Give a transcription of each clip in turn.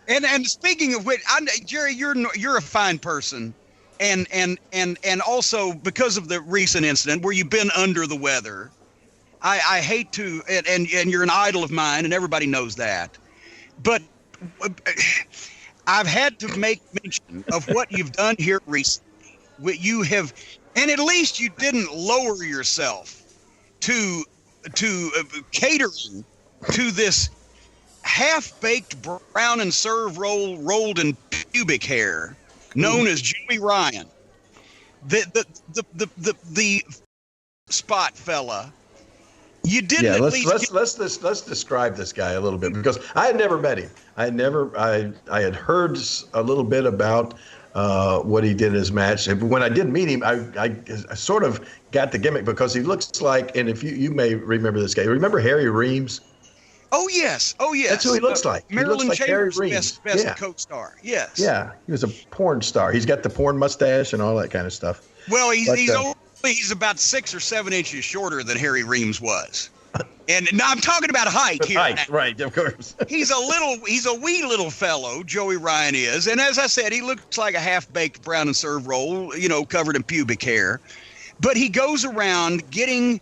And speaking of which, Jerry, you're a fine person, and also because of the recent incident where you've been under the weather, I hate to, and you're an idol of mine, and everybody knows that, but I've had to make mention of what you've done here recently. What you have, and at least you didn't lower yourself to catering to this half-baked brown and serve roll rolled in pubic hair known as Joey Ryan, the spot fella. You didn't. Yeah, at let's describe this guy a little bit, because I had never met him. I had heard a little bit about what he did in his match. And when I did meet him, I sort of got the gimmick, because he looks like, and if you may remember this guy, remember Harry Reams? Oh yes. That's who he looks like. Marilyn like Chambers' best co-star. Yes. Yeah, he was a porn star. He's got the porn mustache and all that kind of stuff. Well, he's about 6 or 7 inches shorter than Harry Reams was. And now I'm talking about height here. Height, right, of course. He's a wee little fellow, Joey Ryan is. And as I said, he looks like a half-baked brown and serve roll, covered in pubic hair. But he goes around getting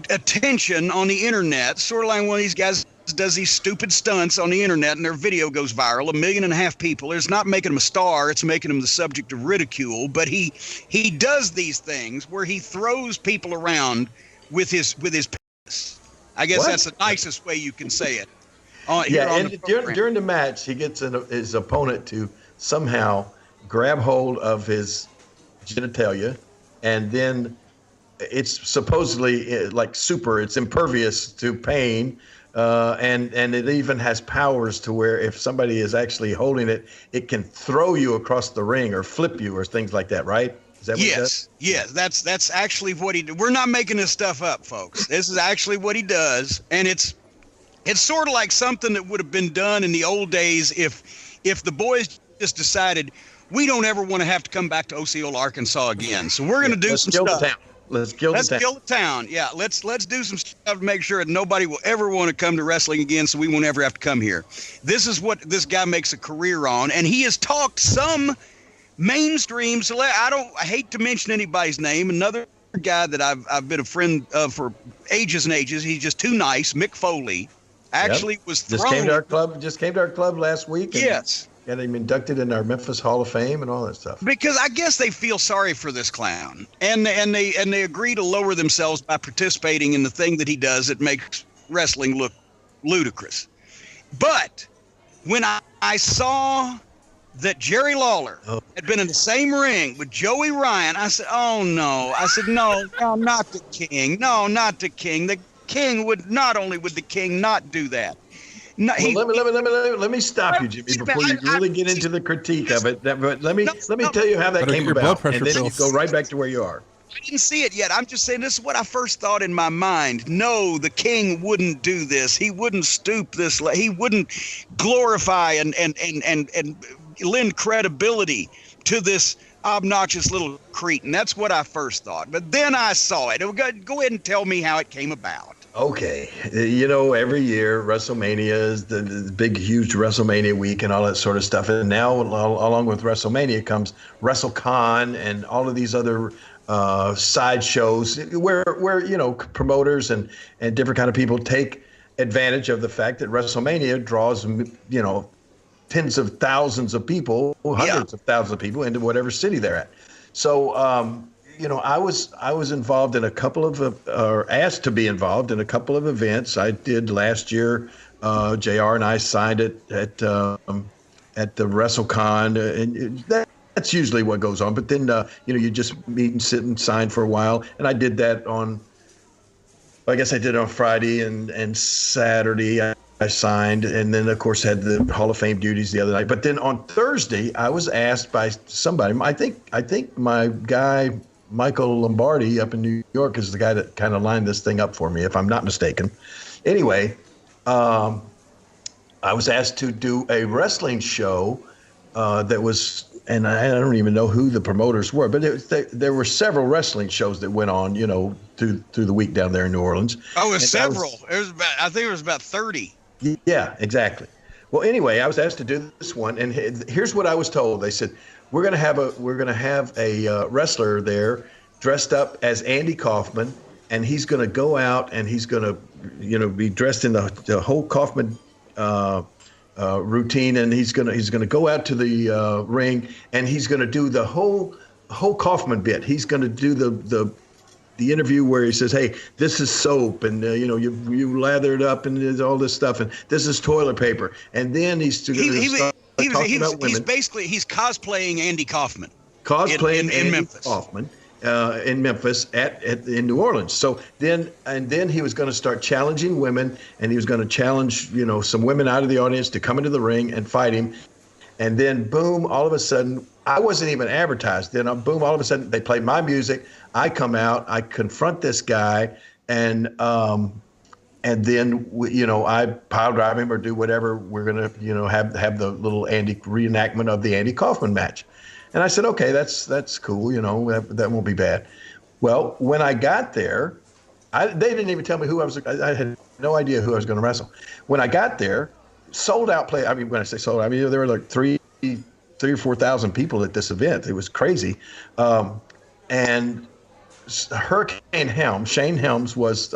attention on the internet, sort of like one of these guys does these stupid stunts on the internet, and their video goes viral. 1.5 million people. It's not making him a star. It's making him the subject of ridicule. But he does these things where he throws people around with his penis. I guess that's the nicest way you can say it. During the match, he gets his opponent to somehow grab hold of his genitalia, and then it's supposedly like it's impervious to pain, and it even has powers to where if somebody is actually holding it, it can throw you across the ring or flip you or things like that, right? Is that what he does? Yes, that's actually what he did. We're not making this stuff up, folks. This is actually what he does, and it's sort of like something that would have been done in the old days if the boys just decided we don't ever want to have to come back to Osceola, Arkansas again. So we're going to do some stuff. Let's kill the town. Yeah, let's do some stuff to make sure that nobody will ever want to come to wrestling again, so we won't ever have to come here. This is what this guy makes a career on, and he has talked some mainstream. So I hate to mention anybody's name. Another guy that I've been a friend of for ages and ages. He's just too nice. Mick Foley actually was thrown. Just came to our club last week. Yes. Got him inducted in our Memphis Hall of Fame and all that stuff. Because I guess they feel sorry for this clown, and they agree to lower themselves by participating in the thing that he does that makes wrestling look ludicrous. But when I saw that Jerry Lawler had been in the same ring with Joey Ryan, I said, "Oh no!" I said, "No, not the King. No, not the King. The King not only would the King not do that." No, let me stop you, Jimmy, before you really get into the critique of it. But let me tell you how that came about, and then you go right back to where you are. I didn't see it yet. I'm just saying this is what I first thought in my mind. No, the King wouldn't do this. He wouldn't stoop this. He wouldn't glorify and lend credibility to this obnoxious little cretin. That's what I first thought. But then I saw it. Go ahead and tell me how it came about. Okay. Every year WrestleMania is the big, huge WrestleMania week and all that sort of stuff. And now along with WrestleMania comes WrestleCon and all of these other side shows where promoters and different kind of people take advantage of the fact that WrestleMania draws, tens of thousands of people, hundreds of thousands of people into whatever city they're at. So, I was involved in a couple of, or asked to be involved in a couple of events. I did last year. JR and I signed it at the WrestleCon, and that's usually what goes on. But then, you just meet and sit and sign for a while. And I did that on Friday and Saturday. I signed, and then, of course, had the Hall of Fame duties the other night. But then on Thursday, I was asked by somebody. I think my guy Michael Lombardi up in New York is the guy that kind of lined this thing up for me, if I'm not mistaken. Anyway, I was asked to do a wrestling show that was, and I don't even know who the promoters were, but there were several wrestling shows that went on, through the week down there in New Orleans. Oh, it was several. I think it was about 30. Yeah, exactly. Well, anyway, I was asked to do this one, and here's what I was told. They said we're going to have a wrestler there dressed up as Andy Kaufman, and he's going to go out and he's going to, be dressed in the whole Kaufman routine, and he's going to go out to the ring, and he's going to do the whole Kaufman bit. He's going to do the interview where he says, "Hey, this is soap, and you lather it up, and there's all this stuff, and this is toilet paper." And then he's talking about women. He's cosplaying Andy Kaufman. Cosplaying in Andy Memphis. Kaufman in Memphis in New Orleans. So then he was going to start challenging women, and he was going to challenge some women out of the audience to come into the ring and fight him. And then boom, all of a sudden, I wasn't even advertised. Then boom, all of a sudden, they played my music. I come out, I confront this guy, and then I pile drive him or do whatever. We're gonna have the little Andy reenactment of the Andy Kaufman match. And I said, okay, that's cool. That won't be bad. Well, when I got there, they didn't even tell me who I had no idea who I was going to wrestle. When I got there, sold out play. I mean, when I say sold out, I mean there were like 3,000 or 4,000 people at this event. It was crazy. And Hurricane Helms, Shane Helms, was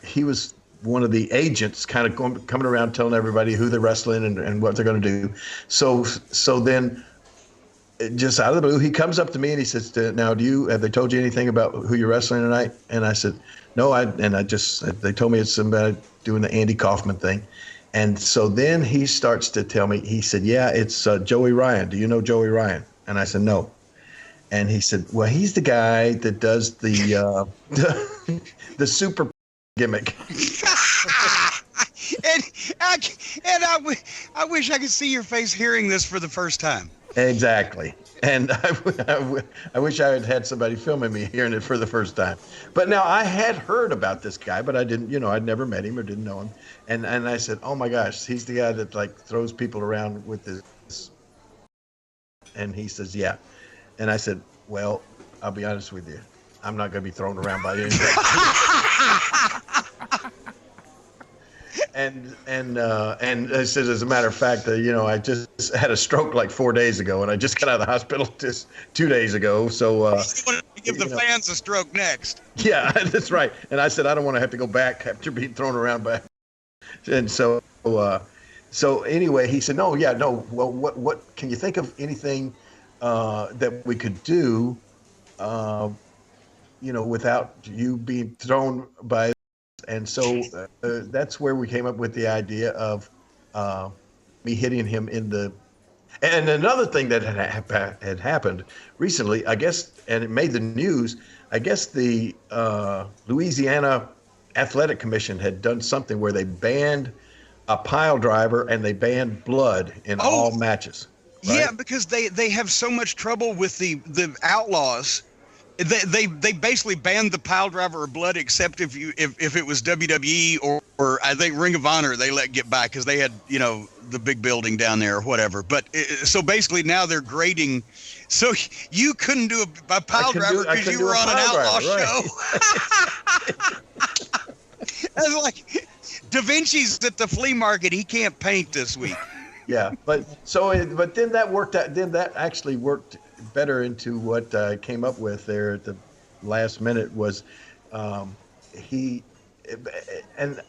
he was one of the agents, kind of coming around telling everybody who they're wrestling and what they're going to do. So then, just out of the blue, he comes up to me and he says, "Now, have they told you anything about who you're wrestling tonight?" And I said, "No." They told me it's about doing the Andy Kaufman thing. And so then he starts to tell me. He said, "Yeah, it's Joey Ryan. Do you know Joey Ryan?" And I said, "No." And he said, "Well, he's the guy that does the super gimmick." and I wish I could see your face hearing this for the first time. Exactly. And I wish I had had somebody filming me hearing it for the first time. But now I had heard about this guy, but I didn't, I'd never met him or didn't know him. And I said, "Oh my gosh, he's the guy that throws people around with this." And he says, "Yeah." And I said, "Well, I'll be honest with you. I'm not going to be thrown around by anybody." And I said, as a matter of fact, I just had a stroke like 4 days ago, and I just got out of the hospital just 2 days ago. So you want to give the fans a stroke next. Yeah, that's right. And I said, I don't want to have to go back after being thrown around back. And so anyway, he said, "No, yeah, no. Well, what can you think of anything that we could do, without you being thrown by?" And so that's where we came up with the idea of me hitting him in the. And another thing that had happened recently, I guess, and it made the news. I guess the Louisiana Athletic Commission had done something where they banned a pile driver and they banned blood in all matches. Right? Yeah, because they have so much trouble with the Outlaws. They basically banned the pile driver or blood, except if it was WWE or I think Ring of Honor, they let get by because they had the big building down there or whatever. But so basically now they're grading. So you couldn't do a pile driver because you were on an Outlaw show. That's like Da Vinci's at the flea market. He can't paint this week. Yeah, but then that worked out. Then that actually worked better into what I came up with there at the last minute was and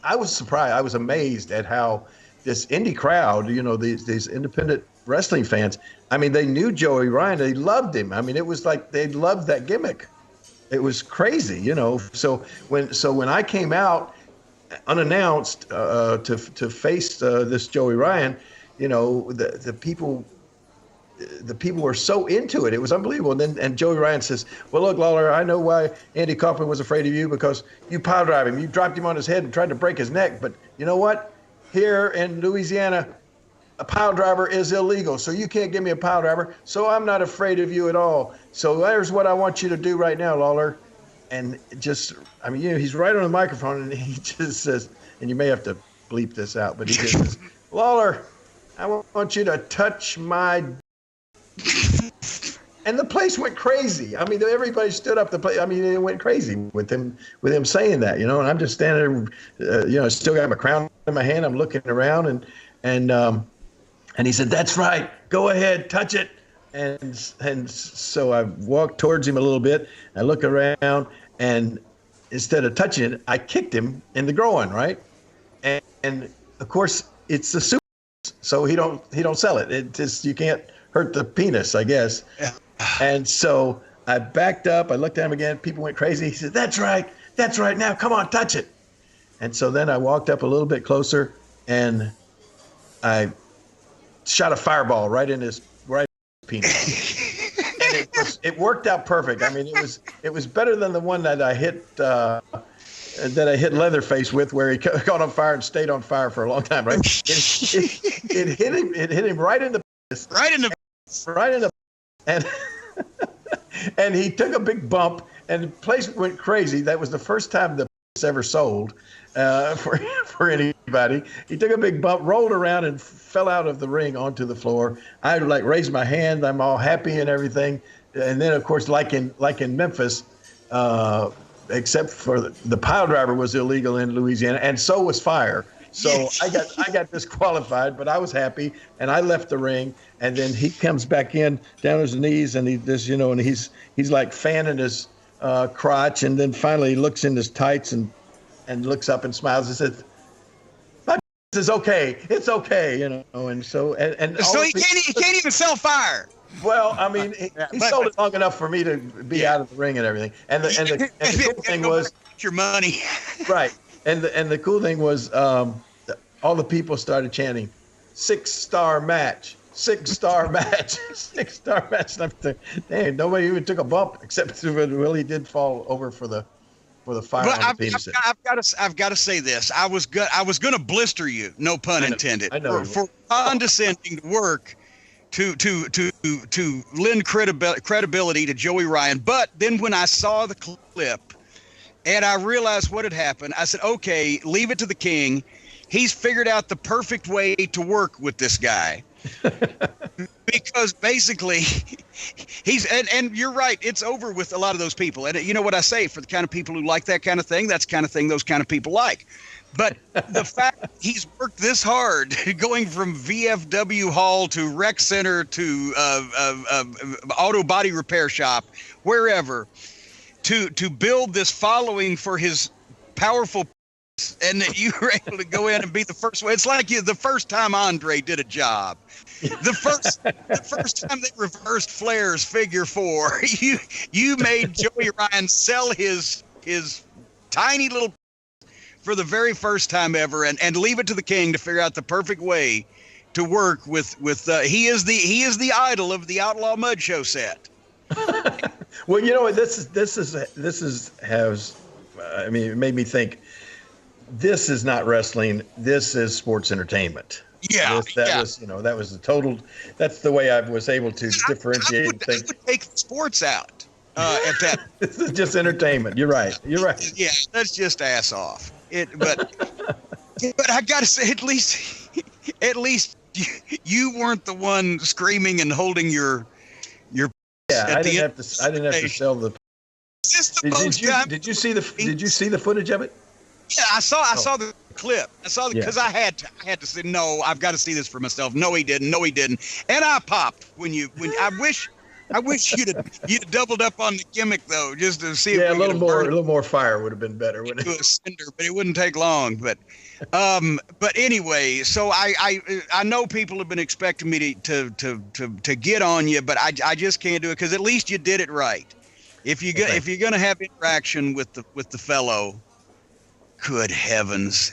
I was surprised. I was amazed at how this indie crowd, these independent wrestling fans, I mean, they knew Joey Ryan. They loved him. I mean, it was like they loved that gimmick. It was crazy, So when I came out unannounced to face this Joey Ryan, the people were so into it. It was unbelievable. And Joey Ryan says, "Well, look, Lawler, I know why Andy Kaufman was afraid of you because you pile drive him. You dropped him on his head and tried to break his neck. But you know what? Here in Louisiana, a pile driver is illegal. So you can't give me a pile driver. So I'm not afraid of you at all. So there's what I want you to do right now, Lawler." And he's right on the microphone and he just says, and you may have to bleep this out, but he just says, "Lawler, I want you to touch my." And the place went crazy. I mean, everybody stood up. It went crazy with him saying that, And I'm just standing there, still got my crown in my hand. I'm looking around, And he said, "That's right. Go ahead, touch it." And so I walked towards him a little bit. I look around, and instead of touching it, I kicked him in the groin, right? And of course, it's the super, so he don't sell it. It just, you can't hurt the penis, I guess. Yeah. And so I backed up. I looked at him again. People went crazy. He said, "That's right. That's right. Now, come on, touch it." And so then I walked up a little bit closer, and I shot a fireball right in his penis. And it worked out perfect. I mean, it was better than the one that I hit Leatherface with, where he caught on fire and stayed on fire for a long time. Right? It hit him right in the penis. Right in the and and he took a big bump, and the place went crazy. That was the first time the penis ever sold for anybody. He took a big bump, rolled around, and fell out of the ring onto the floor. I raised my hand. I'm all happy and everything. And then, of course, like in Memphis, except for the pile driver was illegal in Louisiana, and so was fire. So I got disqualified, but I was happy, and I left the ring. And then he comes back in down his knees, and he's like fanning his crotch, and then finally he looks in his tights and looks up and smiles and says, "My is okay. It's okay," And so so he can't even sell fire. Well, I mean, he sold it long enough for me to be out of the ring and everything. And the cool thing was your money, right? And the cool thing was all the people started chanting, "6-star match, 6-star match, 6-star match." And I'm thinking, dang, nobody even took a bump except when he did fall over for the fire. But I've got to say this. I was going to blister you, no pun intended, I know. For condescending to work to lend credibility to Joey Ryan. But then when I saw the clip and I realized what had happened, I said, okay, leave it to the king. He's figured out the perfect way to work with this guy. Because basically he's and you're right, it's over with a lot of those people. And you know what I say, for the kind of people who like that kind of thing, that's the kind of thing those kind of people like. But the fact he's worked this hard, going from VFW hall to rec center to auto body repair shop, wherever, to build this following for his powerful, and that you were able to go in and be the first one. It's like the first time Andre did a job. The first time they reversed Flair's figure 4, you made Joey Ryan sell his tiny little for the very first time ever, and leave it to the king to figure out the perfect way to work with he is the idol of the Outlaw Mud Show set. Well, I mean, it made me think, this is not wrestling. This is sports entertainment. Yeah, that was the total. That's the way I was able to differentiate. I would take sports out at that. This is just entertainment. You're right. Yeah, that's just ass off. But I gotta say, at least you weren't the one screaming and holding your. Yeah, I didn't have to sell the. Did you see the footage of it? Yeah, I saw the clip. Because I had to say, no, I've got to see this for myself. No, he didn't. And I popped when I wish you'd have doubled up on the gimmick though, just to see. Yeah, a little more fire would have been better, wouldn't it? A cinder, but it wouldn't take long. But anyway, so I know people have been expecting me to get on you, but I just can't do it, because at least you did it right. If you're gonna have interaction with the fellow. Good heavens!